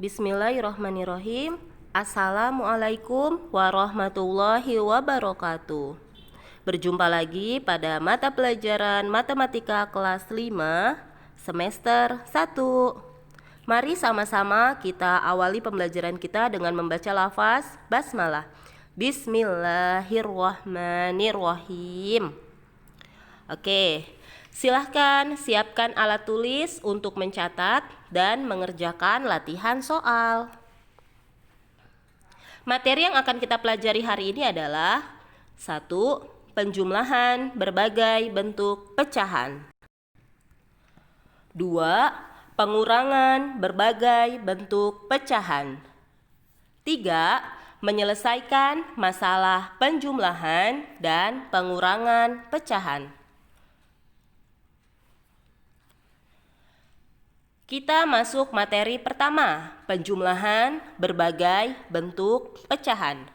Bismillahirrahmanirrahim. Assalamualaikum warahmatullahi wabarakatuh. Berjumpa lagi pada mata pelajaran Matematika kelas 5 semester 1. Mari sama-sama kita awali pembelajaran kita dengan membaca lafaz basmalah. Bismillahirrahmanirrahim. Oke, silahkan siapkan alat tulis untuk mencatat dan mengerjakan latihan soal. Materi yang akan kita pelajari hari ini adalah 1. Penjumlahan berbagai bentuk pecahan. 2. Pengurangan berbagai bentuk pecahan. 3. Menyelesaikan masalah penjumlahan dan pengurangan pecahan. Kita masuk materi pertama, penjumlahan berbagai bentuk pecahan.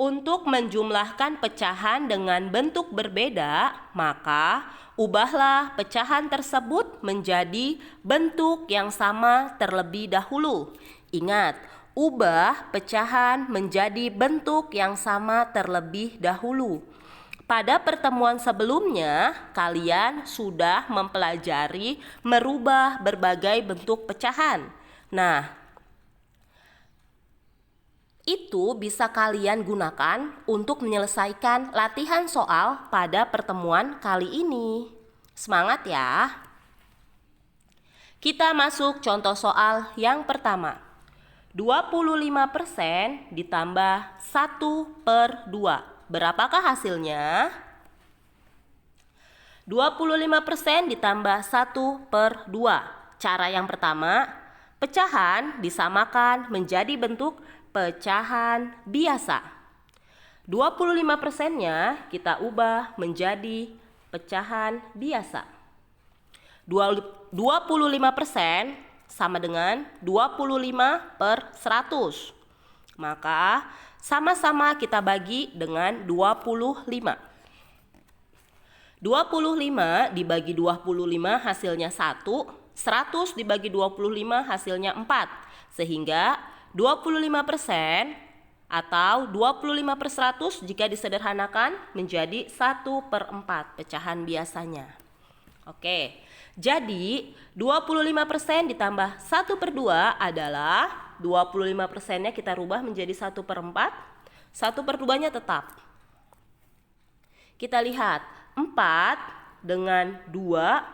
Untuk menjumlahkan pecahan dengan bentuk berbeda, maka ubahlah pecahan tersebut menjadi bentuk yang sama terlebih dahulu. Ingat, ubah pecahan menjadi bentuk yang sama terlebih dahulu. Pada pertemuan sebelumnya, kalian sudah mempelajari merubah berbagai bentuk pecahan. Nah, itu bisa kalian gunakan untuk menyelesaikan latihan soal pada pertemuan kali ini. Semangat ya! Kita masuk contoh soal yang pertama. 25% ditambah 1/2. Berapakah hasilnya? 25% ditambah 1/2. Cara yang pertama, pecahan disamakan menjadi bentuk pecahan biasa. 25%-nya kita ubah menjadi pecahan biasa. 25% sama dengan 25/100. Maka sama-sama kita bagi dengan 25. 25 dibagi 25 hasilnya 1, 100 dibagi 25 hasilnya 4. Sehingga 25% atau 25/100 jika disederhanakan menjadi 1/4 pecahan biasanya. Oke, jadi 25% ditambah 1/2 adalah 25%-nya kita rubah menjadi 1/4. 1/2-nya tetap. Kita lihat 4 dengan 2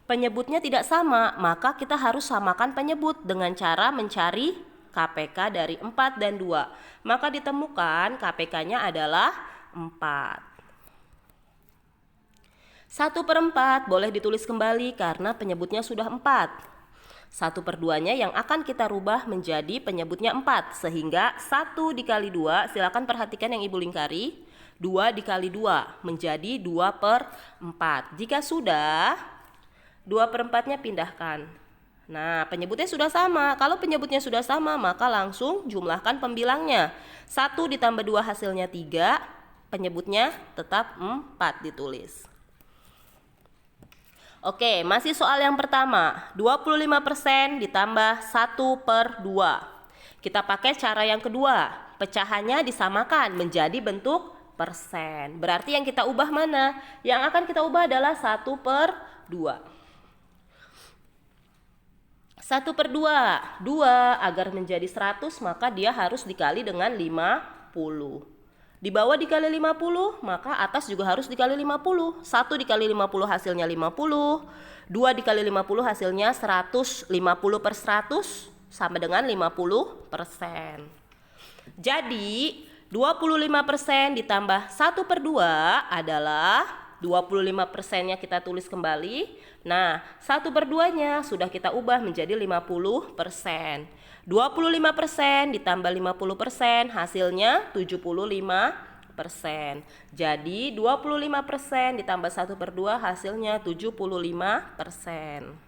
penyebutnya tidak sama, maka kita harus samakan penyebut dengan cara mencari KPK dari 4 dan 2. Maka ditemukan KPK-nya adalah 4. 1/4 boleh ditulis kembali karena penyebutnya sudah 4. 1/2-nya yang akan kita rubah menjadi penyebutnya 4. Sehingga 1 dikali 2, silakan perhatikan yang Ibu lingkari. 2 dikali 2 menjadi 2/4. Jika sudah, 2/4-nya pindahkan. Nah, penyebutnya sudah sama. Kalau penyebutnya sudah sama, maka langsung jumlahkan pembilangnya. 1 ditambah 2 hasilnya 3. Penyebutnya tetap 4 ditulis. Oke, masih soal yang pertama. 25% ditambah 1/2. Kita pakai cara yang kedua. Pecahannya disamakan menjadi bentuk persen. Berarti yang kita ubah mana? Yang akan kita ubah adalah 1/2. 1/2. 2 agar menjadi 100 maka dia harus dikali dengan 50. Di bawah dikali 50, maka atas juga harus dikali 50. 1 dikali 50 hasilnya 50. 2 dikali 50 hasilnya 100. 50/100 sama dengan 50%. Jadi 25% ditambah 1/2 adalah 25%-nya kita tulis kembali. Nah, 1/2-nya sudah kita ubah menjadi 50%. 25% ditambah 50% hasilnya 75%. Jadi 25% ditambah 1/2 hasilnya 75%.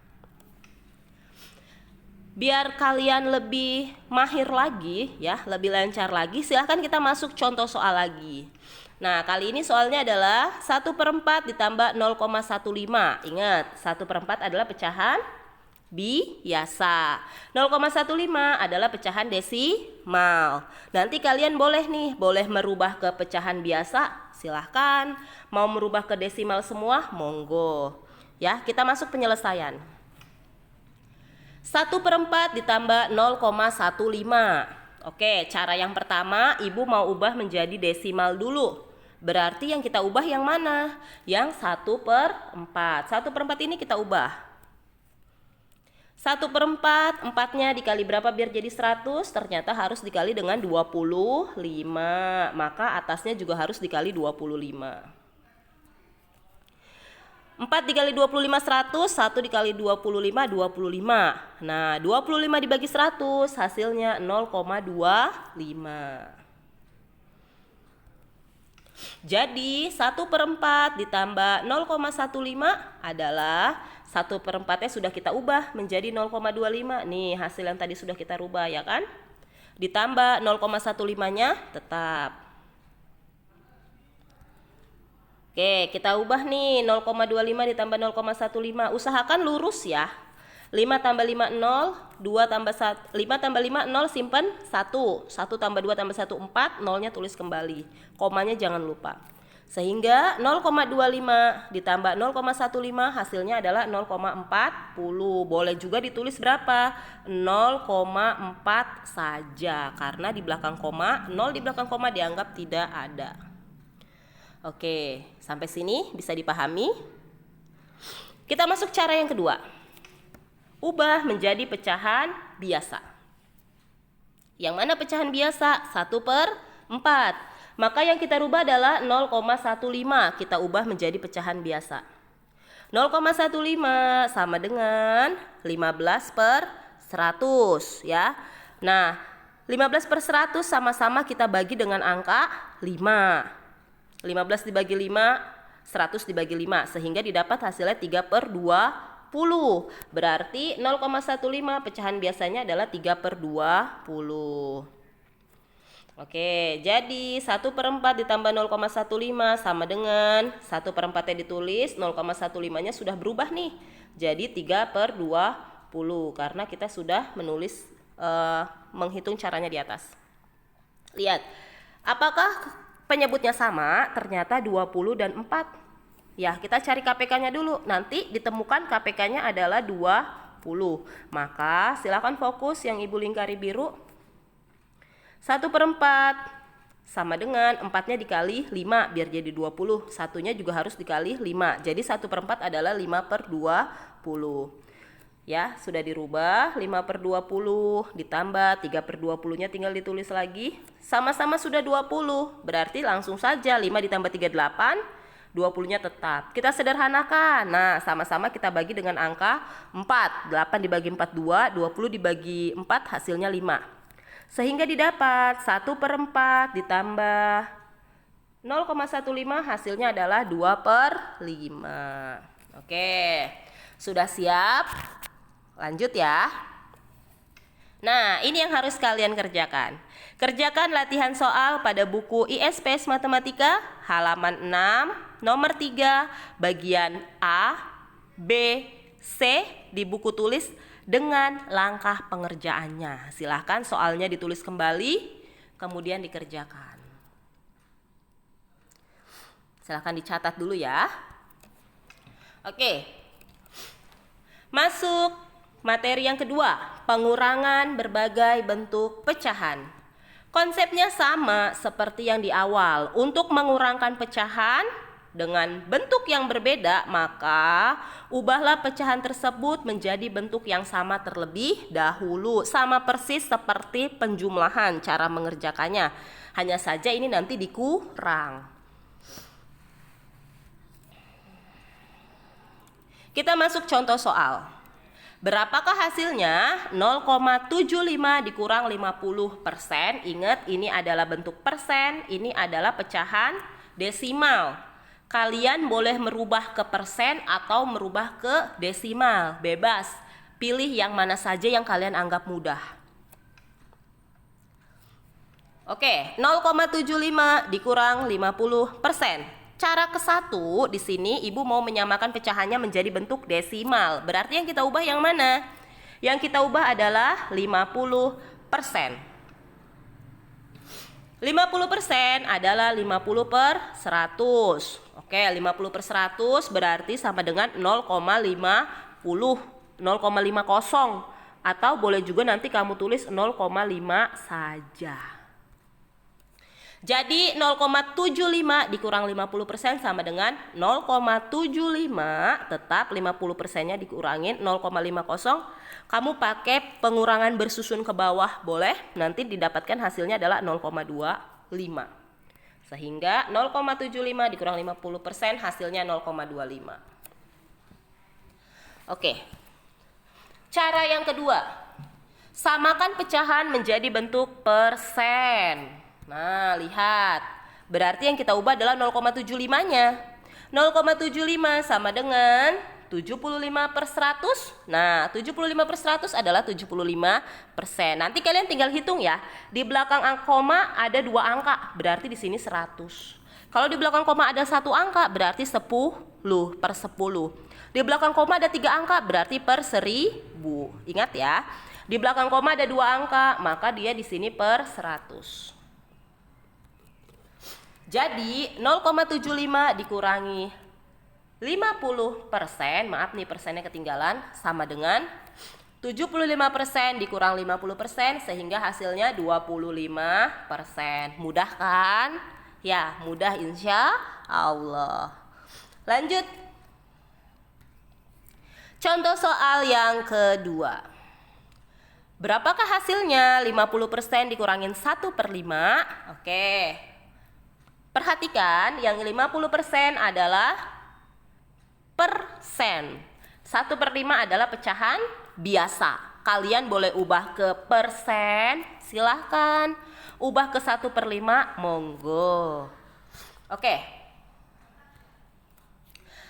Biar kalian lebih mahir lagi ya, lebih lancar lagi, silahkan kita masuk contoh soal lagi. Nah, kali ini soalnya adalah 1/4 ditambah 0,15. Ingat, 1/4 adalah pecahan biasa. 0,15 adalah pecahan desimal. Nanti kalian boleh merubah ke pecahan biasa, silahkan. Mau merubah ke desimal semua, monggo. Ya, kita masuk penyelesaian. 1/4 ditambah 0,15. Oke, cara yang pertama ibu mau ubah menjadi desimal dulu. Berarti yang kita ubah yang mana? Yang 1/4. 1/4 ini kita ubah. 1/4, 4-nya dikali berapa biar jadi 100? Ternyata harus dikali dengan 25. Maka atasnya juga harus dikali 25. 4 dikali 25 100, 1 dikali 25 25. Nah, 25 dibagi 100 hasilnya 0,25. Jadi 1/4 ditambah 0,15 adalah 1/4-nya sudah kita ubah menjadi 0,25. Nih hasil yang tadi sudah kita rubah ya kan? Ditambah 0,15-nya tetap. Oke, kita ubah nih 0,25 ditambah 0,15. Usahakan lurus ya. 5 tambah 5 0, 2 tambah 1, 5 tambah 5 0 simpen 1. 1 tambah 2 tambah 1 4, 0-nya tulis kembali. Komanya jangan lupa. Sehingga 0,25 ditambah 0,15 hasilnya adalah 0,40. Boleh juga ditulis berapa? 0,4 saja. Karena di belakang koma, 0 di belakang koma dianggap tidak ada. Oke, sampai sini bisa dipahami? Kita masuk cara yang kedua. Ubah menjadi pecahan biasa. Yang mana pecahan biasa? 1/4. Maka yang kita rubah adalah 0,15. Kita ubah menjadi pecahan biasa. 0,15 sama dengan 15/100 ya. Nah, 15/100 sama-sama kita bagi dengan angka 5. 15 dibagi 5, 100 dibagi 5. Sehingga didapat hasilnya 3/20. Berarti 0,15 pecahan biasanya adalah 3/20. Oke, jadi 1/4 ditambah 0,15 sama dengan 1/4-nya ditulis, 0,15-nya sudah berubah nih. Jadi 3/20 karena kita sudah menulis menghitung caranya di atas. Lihat, apakah penyebutnya sama? Ternyata 20 dan 4. Ya, kita cari KPK-nya dulu. Nanti ditemukan KPK-nya adalah 20. Maka silakan fokus yang ibu lingkari biru. 1/4 sama dengan 4-nya dikali 5 biar jadi 20. Satunya juga harus dikali 5. Jadi 1/4 adalah 5/20. Ya, sudah dirubah. 5/20 ditambah 3/20-nya tinggal ditulis lagi. Sama-sama sudah 20. Berarti langsung saja 5 ditambah 3 8. 20-nya tetap. Kita sederhanakan. Nah, sama-sama kita bagi dengan angka 4. 8 dibagi 4 2, 20 dibagi 4 hasilnya 5. Sehingga didapat 1/4 ditambah 0,15 hasilnya adalah 2/5. Oke, sudah siap? Lanjut ya. Nah, ini yang harus kalian kerjakan. Kerjakan latihan soal pada buku ISPS Matematika halaman 6, nomor 3, bagian A, B, C di buku tulis dengan langkah pengerjaannya. Silahkan soalnya ditulis kembali, kemudian dikerjakan. Silahkan dicatat dulu ya. Oke, masuk materi yang kedua, pengurangan berbagai bentuk pecahan. Konsepnya sama seperti yang di awal. Untuk mengurangkan pecahan dengan bentuk yang berbeda, maka ubahlah pecahan tersebut menjadi bentuk yang sama terlebih dahulu. Sama persis seperti penjumlahan cara mengerjakannya. Hanya saja ini nanti dikurang. Kita masuk contoh soal. Berapakah hasilnya? 0,75 dikurang 50%. Ingat, ini adalah bentuk persen, ini adalah pecahan desimal. Kalian boleh merubah ke persen atau merubah ke desimal, bebas. Pilih yang mana saja yang kalian anggap mudah. Oke, 0,75 dikurang 50%. Cara ke-1 di sini ibu mau menyamakan pecahannya menjadi bentuk desimal. Berarti yang kita ubah yang mana? Yang kita ubah adalah 50%. 50% adalah 50 per 100. Oke, 50 per 100 berarti sama dengan 0,50. Atau boleh juga nanti kamu tulis 0,5 saja. Jadi 0,75 dikurang 50% sama dengan 0,75, tetap 50%-nya dikurangin 0,50. Kamu pakai pengurangan bersusun ke bawah boleh, nanti didapatkan hasilnya adalah 0,25. Sehingga 0,75 dikurang 50% hasilnya 0,25. Oke. Cara yang kedua, samakan pecahan menjadi bentuk persen. Nah, lihat. Berarti yang kita ubah adalah 0,75-nya. 0,75 sama dengan 75 per 100. Nah, 75 per 100 adalah 75%. Nanti kalian tinggal hitung ya. Di belakang koma ada 2 angka, berarti di sini 100. Kalau di belakang koma ada 1 angka, berarti 10 per 10. Di belakang koma ada 3 angka, berarti per 1000. Ingat ya. Di belakang koma ada 2 angka, maka dia di sini per 100. Jadi 0,75 dikurangi 50%, maaf nih persennya ketinggalan, sama dengan 75% dikurang 50%, sehingga hasilnya 25%. Mudah kan? Ya, mudah insya Allah. Lanjut. Contoh soal yang kedua. Berapakah hasilnya 50% dikurangin 1/5? Oke. Perhatikan, yang 50% adalah persen. 1/5 adalah pecahan biasa. Kalian boleh ubah ke persen, silahkan. Ubah ke 1/5, monggo. Oke.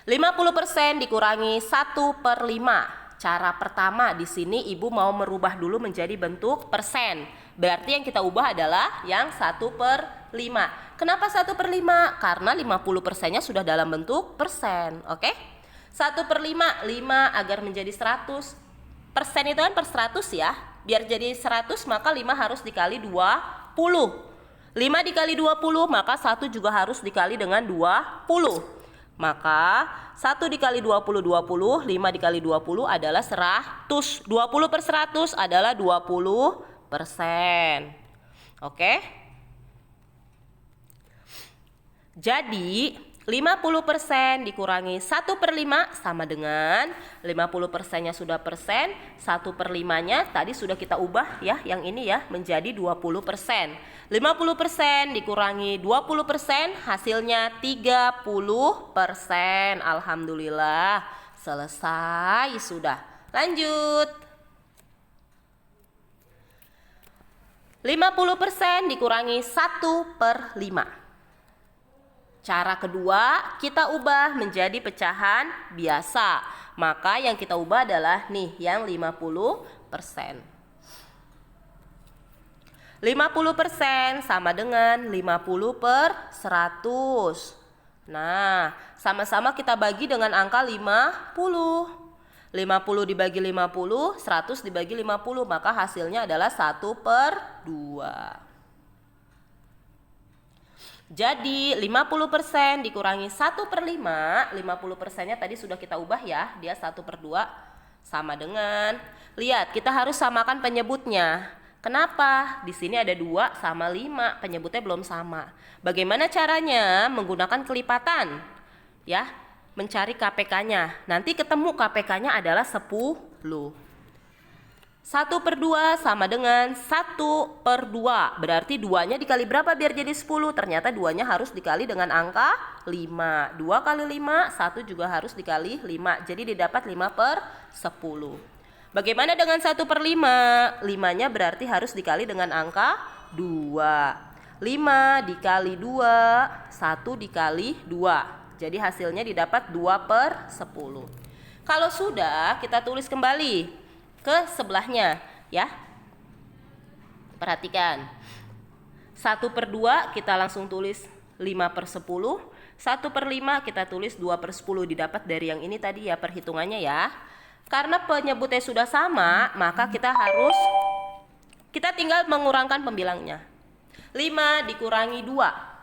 50% dikurangi 1/5. Cara pertama di sini ibu mau merubah dulu menjadi bentuk persen. Berarti yang kita ubah adalah yang 1/5. Kenapa 1/5? Karena 50%-nya sudah dalam bentuk persen. Oke? 1/5, 5 agar menjadi 100. Persen itu kan per 100 ya. Biar jadi 100 maka 5 harus dikali 20. 5 dikali 20 maka 1 juga harus dikali dengan 20. Maka 1 dikali 20, 20. 5 dikali 20 adalah 100. 20 per 100 adalah 20%. Oke? Jadi 50% dikurangi 1/5 sama dengan 50%-nya sudah persen, 1/5-nya tadi sudah kita ubah ya, yang ini ya menjadi 20%. 50% dikurangi 20% hasilnya 30%. Alhamdulillah selesai sudah. Lanjut. 50% dikurangi 1/5. Cara kedua, kita ubah menjadi pecahan biasa. Maka yang kita ubah adalah nih, yang 50%. 50% sama dengan 50 per 100. Nah, sama-sama kita bagi dengan angka 50. 50 dibagi 50, 100 dibagi 50, maka hasilnya adalah 1/2. Jadi 50% dikurangi 1/5, 50%-nya tadi sudah kita ubah ya, dia 1/2 sama dengan, lihat kita harus samakan penyebutnya. Kenapa? Di sini ada 2 sama 5, penyebutnya belum sama. Bagaimana caranya? Menggunakan kelipatan ya, mencari KPK-nya. Nanti ketemu KPK-nya adalah 10. 1/2 sama dengan 1/2. Berarti 2-nya dikali berapa biar jadi 10? Ternyata 2-nya harus dikali dengan angka 5. 2 kali 5, 1 juga harus dikali 5. Jadi didapat 5/10. Bagaimana dengan 1/5? 5-nya berarti harus dikali dengan angka 2. 5 dikali 2, 1 dikali 2. Jadi hasilnya didapat 2/10. Kalau sudah, kita tulis kembali ke sebelahnya ya. Perhatikan, 1/2 kita langsung tulis 5/10. 1/5 kita tulis 2/10. Didapat dari yang ini tadi ya perhitungannya ya. Karena penyebutnya sudah sama, maka kita tinggal mengurangkan pembilangnya. 5 dikurangi 2.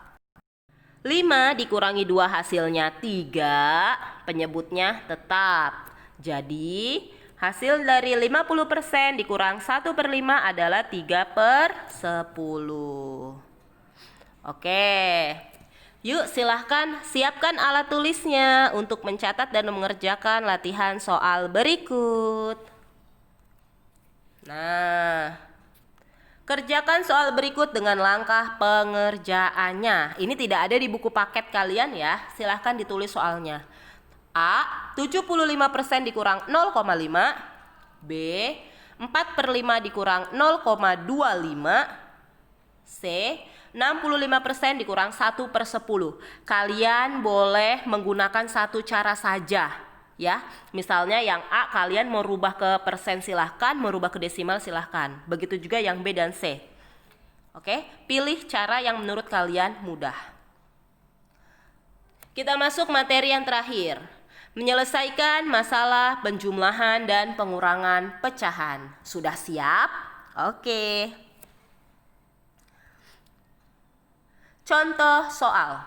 5 dikurangi 2 hasilnya 3, penyebutnya tetap. Jadi hasil dari 50% dikurang 1/5 adalah 3/10. Oke, yuk silahkan siapkan alat tulisnya untuk mencatat dan mengerjakan latihan soal berikut. Nah, kerjakan soal berikut dengan langkah pengerjaannya. Ini tidak ada di buku paket kalian ya. Silahkan ditulis soalnya. A. 75% dikurang 0,5. B. 4/5 dikurang 0,25. C. 65% dikurang 1/10. Kalian boleh menggunakan satu cara saja ya. Misalnya yang A kalian mau rubah ke persen silahkan, mau rubah ke desimal silahkan. Begitu juga yang B dan C. Oke, pilih cara yang menurut kalian mudah. Kita masuk materi yang terakhir. Menyelesaikan masalah penjumlahan dan pengurangan pecahan. Sudah siap? Oke. Contoh soal.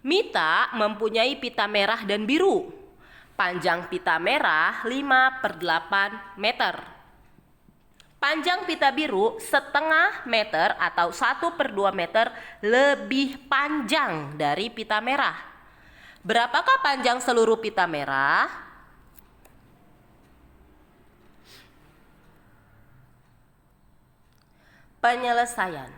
Mita mempunyai pita merah dan biru. Panjang pita merah 5/8 meter. Panjang pita biru setengah meter atau 1/2 meter lebih panjang dari pita merah. Berapakah panjang seluruh pita merah? Penyelesaian.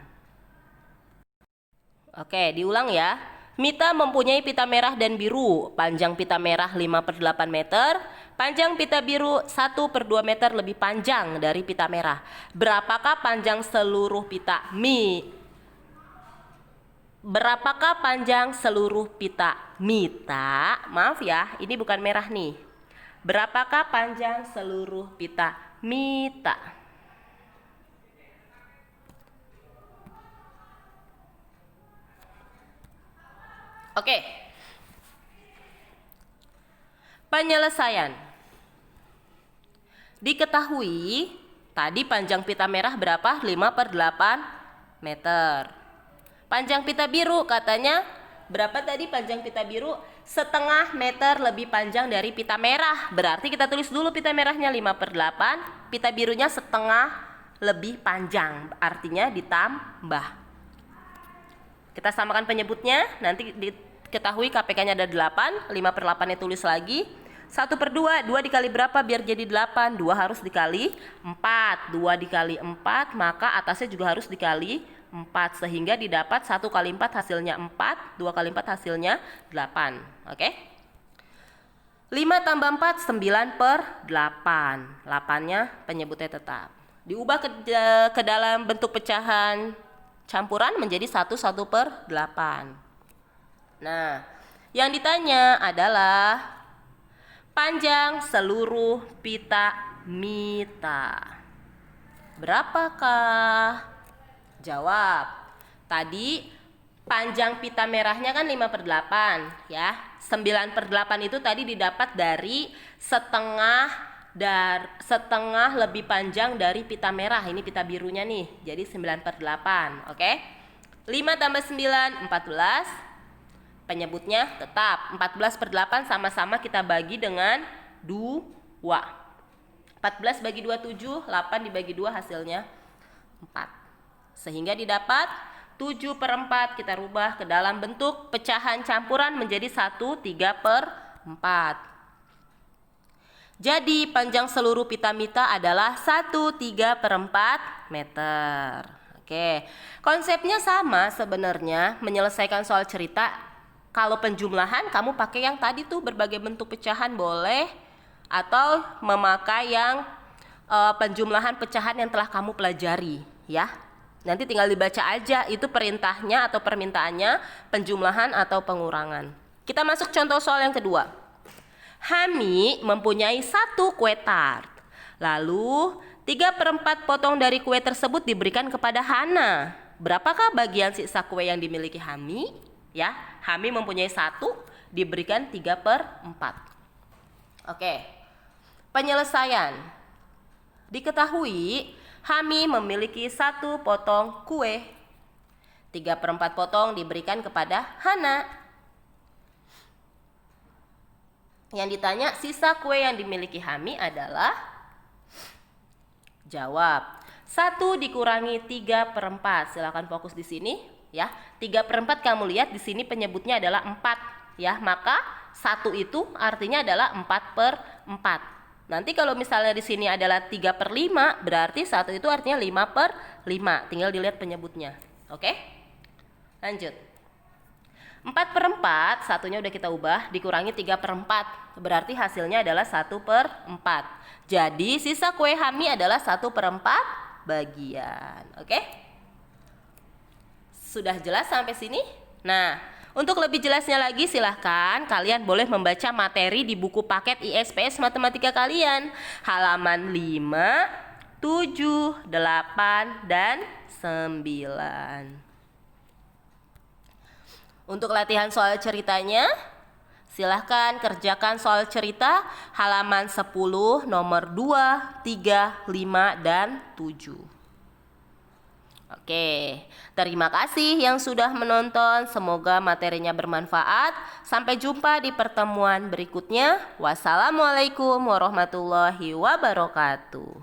Oke, diulang ya. Mita mempunyai pita merah dan biru. Panjang pita merah 5/8 meter. Panjang pita biru 1/2 meter lebih panjang dari pita merah. Berapakah panjang seluruh pita Berapakah panjang seluruh pita Mita? Maaf ya, ini bukan merah nih. Berapakah panjang seluruh pita Mita? Oke. Penyelesaian. Diketahui tadi panjang pita merah berapa? 5/8 meter. Panjang pita biru katanya berapa tadi panjang pita biru? Setengah meter lebih panjang dari pita merah. Berarti kita tulis dulu pita merahnya 5/8, pita birunya setengah lebih panjang. Artinya ditambah. Kita samakan penyebutnya, nanti diketahui KPK-nya ada 8, 5/8-nya tulis lagi. 1/2, 2 dikali berapa biar jadi 8? 2 harus dikali 4, 2 dikali 4, maka atasnya juga harus dikali 4. Sehingga didapat 1 kali 4 hasilnya 4, 2 kali 4 hasilnya 8. Oke? 5 tambah 4, 9/8. 8-nya penyebutnya tetap. Diubah ke dalam bentuk pecahan campuran menjadi 1/8. Nah, yang ditanya adalah panjang seluruh pita Mita. Berapakah? Jawab. Tadi panjang pita merahnya kan 5/8 ya. 9/8 itu tadi didapat dari setengah lebih panjang dari pita merah. Ini pita birunya nih. Jadi 9/8. Oke. 5 tambah 9 14. Penyebutnya tetap 14/8 sama-sama kita bagi dengan 2. 14 bagi 2 7, 8 dibagi 2 hasilnya 4. Sehingga didapat 7/4. Kita rubah ke dalam bentuk pecahan campuran menjadi 1/3/4. Jadi panjang seluruh pita Mita adalah 1/3/4 meter. Oke, konsepnya sama sebenarnya. Menyelesaikan soal cerita, kalau penjumlahan kamu pakai yang tadi tuh berbagai bentuk pecahan boleh, atau memakai yang penjumlahan pecahan yang telah kamu pelajari ya. Nanti tinggal dibaca aja itu perintahnya atau permintaannya, penjumlahan atau pengurangan. Kita masuk contoh soal yang kedua. Hami mempunyai 1 kue tart. Lalu 3/4 potong dari kue tersebut diberikan kepada Hana. Berapakah bagian sisa kue yang dimiliki Hami? Ya, Hami mempunyai 1, diberikan 3/4. Oke. Penyelesaian. Diketahui Hami memiliki 1 potong kue. 3/4 potong diberikan kepada Hana. Yang ditanya sisa kue yang dimiliki Hami adalah, jawab 1 dikurangi 3/4. Silakan fokus di sini ya. 3/4 kamu lihat di sini penyebutnya adalah 4 ya, maka 1 itu artinya adalah 4/4. Nanti kalau misalnya di sini adalah 3/5, berarti 1 itu artinya 5/5. Tinggal dilihat penyebutnya. Oke? Lanjut. 4/4, satunya udah kita ubah, dikurangi 3/4. Berarti hasilnya adalah 1/4. Jadi sisa kue Hami adalah 1/4 bagian. Oke? Sudah jelas sampai sini? Nah, untuk lebih jelasnya lagi silahkan kalian boleh membaca materi di buku paket ISPS Matematika kalian. Halaman 5, 7, 8, dan 9. Untuk latihan soal ceritanya, silahkan kerjakan soal cerita halaman 10, nomor 2, 3, 5, dan 7. Oke, terima kasih yang sudah menonton. Semoga materinya bermanfaat. Sampai jumpa di pertemuan berikutnya. Wassalamualaikum warahmatullahi wabarakatuh.